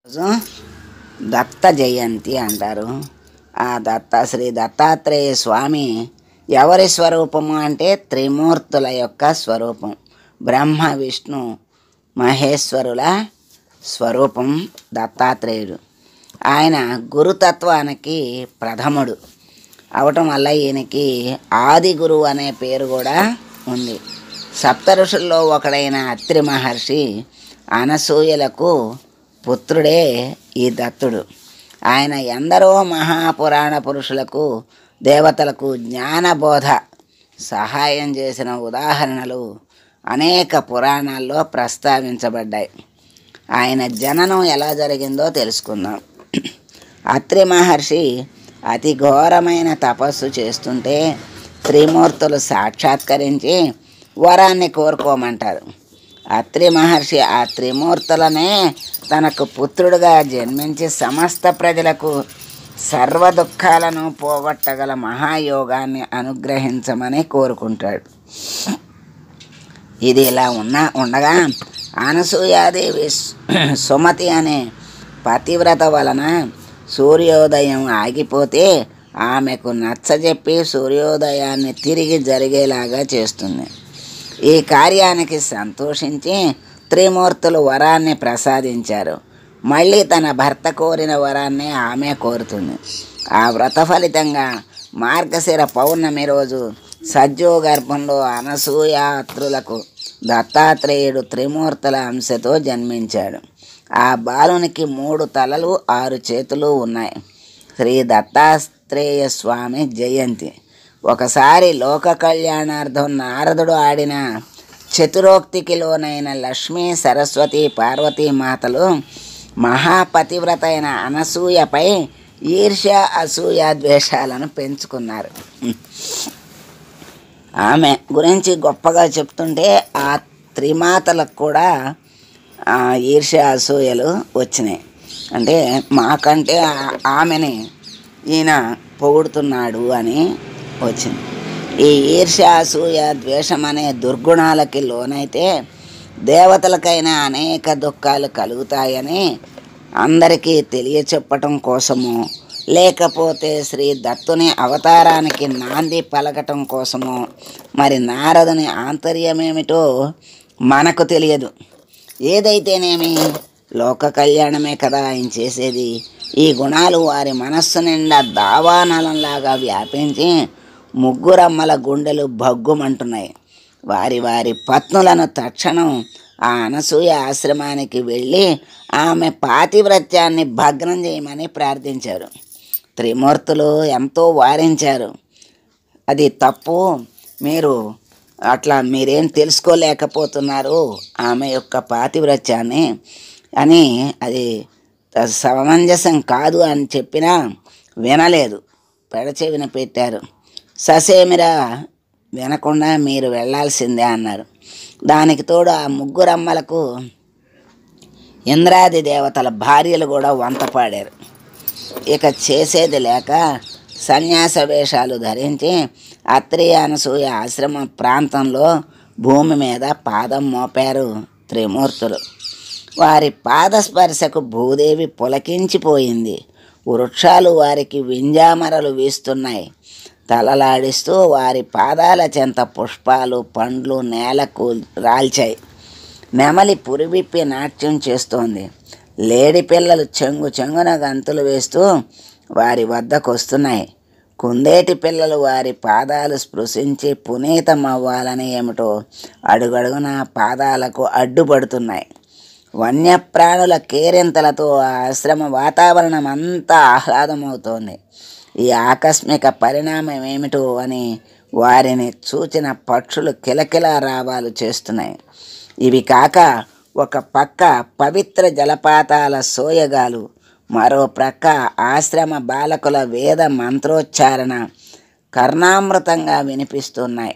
రోజు దత్త జయంతి అంటారు. ఆ శ్రీ దత్తాత్రేయ స్వామి ఎవరి స్వరూపము అంటే త్రిమూర్తుల యొక్క స్వరూపం. బ్రహ్మ విష్ణు మహేశ్వరుల స్వరూపం దత్తాత్రేయుడు. ఆయన గురుతత్వానికి ప్రథముడు అవటం వల్ల ఈయనకి ఆది గురువు అనే పేరు కూడా ఉంది. సప్త ఋషుల్లో ఒకడైన అత్రి మహర్షి అనసూయలకు పుత్రుడే ఈ దత్తుడు. ఆయన ఎందరో మహాపురాణ పురుషులకు దేవతలకు జ్ఞానబోధ సహాయం చేసిన ఉదాహరణలు అనేక పురాణాల్లో ప్రస్తావించబడ్డాయి. ఆయన జననం ఎలా జరిగిందో తెలుసుకుందాం. అత్రి మహర్షి అతి ఘోరమైన తపస్సు చేస్తుంటే త్రిమూర్తులు సాక్షాత్కరించి వరాన్ని కోరుకోమంటారు. అత్రి మహర్షి ఆ త్రిమూర్తులనే తనకు పుత్రుడుగా జన్మించి సమస్త ప్రజలకు సర్వ దుఃఖాలను పోగొట్టగల మహాయోగాన్ని అనుగ్రహించమని కోరుకుంటాడు. ఇది ఇలా ఉండగా అనసూయాదేవి సుమతి అనే పతివ్రత వలన సూర్యోదయం ఆగిపోతే ఆమెకు నచ్చజెప్పి సూర్యోదయాన్ని తిరిగి జరిగేలాగా చేస్తుంది. ఈ కార్యానికి సంతోషించి త్రిమూర్తులు వరాన్ని ప్రసాదించారు. మళ్ళీ తన భర్త కోరిన వరాన్ని ఆమె కోరుతుంది. ఆ వ్రత ఫలితంగా మార్గశిర పౌర్ణమి రోజు సజ్జోగర్భంలో అనసూయాత్రులకు దత్తాత్రేయుడు త్రిమూర్తుల అంశతో జన్మించాడు. ఆ బాలునికి 3 తలలు 6 చేతులు ఉన్నాయి. శ్రీ దత్తాత్రేయ స్వామి జయంతి. ఒకసారి లోక కళ్యాణార్థం నారదుడు ఆడిన చతురోక్తికి లోనైన లక్ష్మీ సరస్వతి పార్వతీ మాతలు మహాపతివ్రత అయిన అనసూయపై ఈర్ష్య అసూయ ద్వేషాలను పెంచుకున్నారు. ఆమె గురించి గొప్పగా చెప్తుంటే ఆ త్రిమాతలకు కూడా ఈర్ష్య అసూయలు వచ్చినాయి. అంటే మాకంటే ఆమెని ఈయన పొగుడుతున్నాడు అని వచ్చింది. ఈ ఈర్ష్య అసూయ ద్వేషం అనే దుర్గుణాలకి లోనైతే దేవతలకైనా అనేక దుఃఖాలు కలుగుతాయని అందరికీ తెలియచెప్పటం కోసము, లేకపోతే శ్రీ దత్తుని అవతారానికి నాంది పలకటం కోసము, మరి నారదుని ఆంతర్యమేమిటో మనకు తెలియదు. ఏదైతేనేమి లోక కళ్యాణమే కదా ఆయన చేసేది. ఈ గుణాలు వారి మనస్సు నిండా దావానలంలాగా వ్యాపించి ముగ్గురమ్మల గుండెలు భగ్గుమంటున్నాయి. వారి వారి పత్నులను తక్షణం ఆ అనసూయ ఆశ్రమానికి వెళ్ళి ఆమె పాతివ్రత్యాన్ని భగ్నం చేయమని ప్రార్థించారు. త్రిమూర్తులు ఎంతో వారించారు. అది తప్పు, మీరేం తెలుసుకోలేకపోతున్నారు ఆమె యొక్క పాతివ్రత్యాన్ని అని, అది సమంజసం కాదు అని చెప్పినా వినలేదు. పెడచెవిన పెట్టారు. ససేమిరా వినకుండా మీరు వెళ్ళాల్సిందే అన్నారు. దానికి తోడు ఆ ముగ్గురమ్మలకు ఇంద్రాది దేవతల భార్యలు కూడా వంత పాడారు. ఇక చేసేది లేక సన్యాస వేషాలు ధరించి అత్రి అనసూయ ఆశ్రమ ప్రాంతంలో భూమి మీద పాదం మోపారు త్రిమూర్తులు. వారి పాదస్పర్శకు భూదేవి పులకించిపోయింది. వృక్షాలు వారికి వింజామరలు వీస్తున్నాయి. తలలాడిస్తూ వారి పాదాల చెంత పుష్పాలు పండ్లు నేలకు రాల్చాయి. నెమలి పురివిప్పి నాట్యం చేస్తోంది. లేడి పిల్లలు చెంగున గంతులు వేస్తూ వారి వద్దకు వస్తున్నాయి. కుందేటి పిల్లలు వారి పాదాలు స్పృశించి పునీతమవ్వాలని ఏమిటో అడుగడుగున పాదాలకు అడ్డుపడుతున్నాయి. వన్యప్రాణుల కేరింతలతో ఆ ఆశ్రమ వాతావరణం అంతా ఆహ్లాదమవుతోంది. ఈ ఆకస్మిక పరిణామం ఏమిటో అని వారిని చూచిన పక్షులు కిలకిలా రావాలు చేస్తున్నాయి. ఇవి కాక ఒక పక్క పవిత్ర జలపాతాల సోయగాలు, మరో ప్రక్క ఆశ్రమ బాలకుల వేద మంత్రోచ్చారణ కర్ణామృతంగా వినిపిస్తున్నాయి.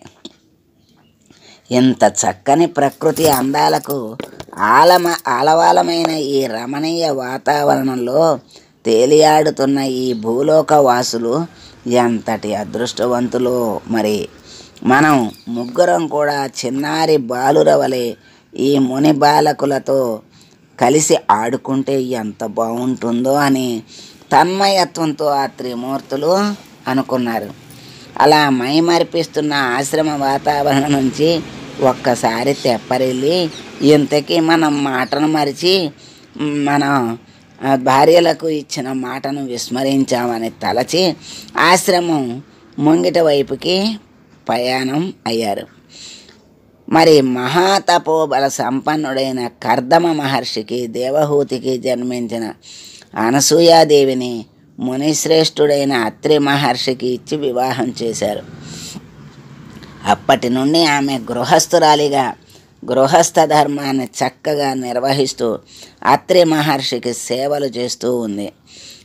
ఇంత చక్కని ప్రకృతి అందాలకు ఆలవాలమైన ఈ రమణీయ వాతావరణంలో తేలియాడుతున్న ఈ భూలోక వాసులు ఎంతటి అదృష్టవంతులో. మరి మనం ముగ్గురం కూడా చిన్నారి బాలుర వలె ఈ ముని బాలకులతో కలిసి ఆడుకుంటే ఎంత బాగుంటుందో అని తన్మయత్వంతో ఆ త్రిమూర్తులు అనుకున్నారు. అలా మైమరిపిస్తున్న ఆశ్రమ వాతావరణం నుంచి ఒక్కసారి తెప్పరిల్లి, ఇంతకీ మనం మాటను మరిచి మన భార్యలకు ఇచ్చిన మాటను విస్మరించామని తలచి ఆశ్రమం ముంగిట వైపుకి ప్రయాణం అయ్యారు. మరి మహాతపోబల సంపన్నుడైన కర్దమ మహర్షికి దేవహూతికి జన్మించిన అనసూయాదేవిని మునిశ్రేష్ఠుడైన అత్రి మహర్షికి ఇచ్చి వివాహం చేశారు. అప్పటి నుండి ఆమె గృహస్థురాలిగా గృహస్థ ధర్మాన్ని చక్కగా నిర్వహిస్తూ అత్రి మహర్షికి సేవలు చేస్తూ ఉంది.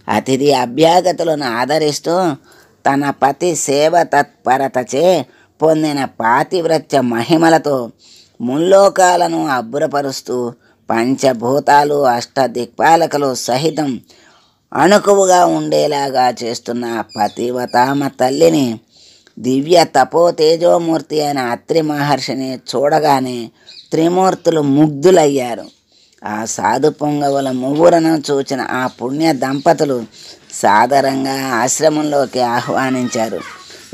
అతిథి అభ్యాగతులను ఆదరిస్తూ తన పతి సేవ తత్పరతచే పొందిన పాతివ్రత్య మహిమలతో ముల్లోకాలను అబ్బురపరుస్తూ పంచభూతాలు అష్టదిక్పాలకులు సహితం అణుకువగా ఉండేలాగా చేస్తున్న పతివతామ తల్లిని దివ్య తపో తేజోమూర్తి అయిన అత్రి మహర్షిని చూడగానే త్రిమూర్తులు ముగ్ధులయ్యారు. ఆ సాధు పొంగవుల ముగ్గురను చూచిన ఆ పుణ్య దంపతులు సాదరంగా ఆశ్రమంలోకి ఆహ్వానించారు.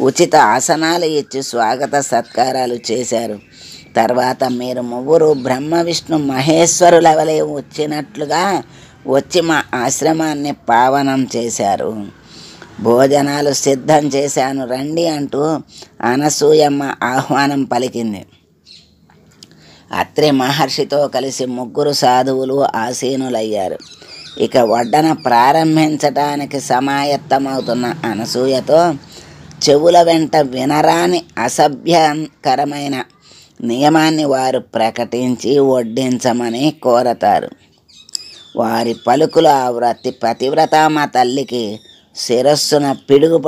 ఉచిత ఆసనాలు ఇచ్చి స్వాగత సత్కారాలు చేశారు. తర్వాత మీరు ముగ్గురు బ్రహ్మ విష్ణు మహేశ్వరుల వలె వచ్చినట్లుగా వచ్చి మా ఆశ్రమాన్ని పావనం చేశారు. భోజనాలు సిద్ధం చేశాను రండి అంటూ అనసూయమ్మ ఆహ్వానం పలికింది. అత్రి మహర్షితో కలిసి ముగ్గురు సాధువులు ఆసీనులయ్యారు. ఇక వడ్డన ప్రారంభించటానికి సమాయత్తమవుతున్న అనసూయతో చెవుల వెంట వినరాని అసభ్యకరమైన నియమాన్ని వారు ప్రకటించి వడ్డించమని కోరతారు. వారి పలుకులు ఆ పతివ్రతామ తల్లికి శిరస్సున పిడుగుపడి